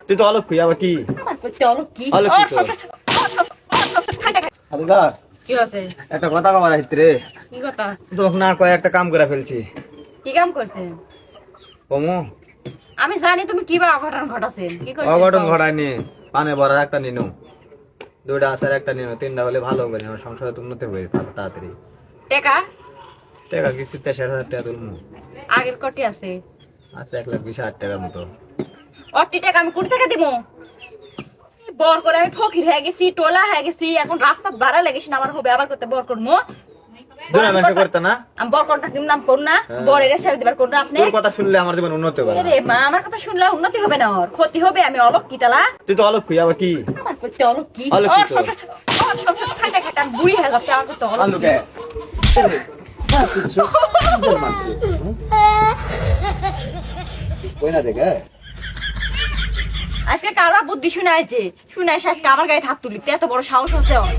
তুই তো অলক্ষী আবার কি আমার করতে অলো কি অলক্ষী তো। হালকা কি আছে একটা কথা কবার আসতে রে কি কথা তো না কয় একটা কাম করে ফেলছি কি কাম করছেন কমু আমি জানি তুমি কি বা অঘটন ঘটাছেন কি করছেন অঘটন কও। ঘটায়নি পানে ভরা একটা নিনু দুইটা আসার একটা নিনু তিনটা হলে ভালো হবে আমার সংসারে তো উন্নতি হবে তাড়াতাড়ি টাকা টাকা কিস্তিতে 60,000 টাকা তুলমু আগের কটি আছে আছে 1,20,000 টাকার মতো অটি টাকা আমি কোটি টাকা দিব বর করে আমি ফকির হয়ে গেছি টোলা হয়ে গেছি এখন রাস্তা বাড়া লেগেছি না আমার হবে আবার করতে বর করবো দুনা মানুষ করতে না আমি বর করতে নাম করুন না হ্যাঁ। বর এর ছেড়ে দিবার করুন আপনি তোর কথা শুনলে আমার জীবন উন্নতি হবে না। রে মা আমার কথা শুনলে উন্নতি হবে না ওর ক্ষতি হবে আমি অলক কি তালা তুই তো অলক্ষী আবার কি আমার করতে অলক কি অলক কি তো? ওর সংসার খাইতে খাইতে আমি বুড়ি হয়ে যাচ্ছে আমার করতে অলক আলু কি? কে কই না দেখে আজকে কারো বুদ্ধি শুনাইছে শুনাইছে আজকে আমার গায়ে হাত তুলিতে এত বড় সাহস আছে ওর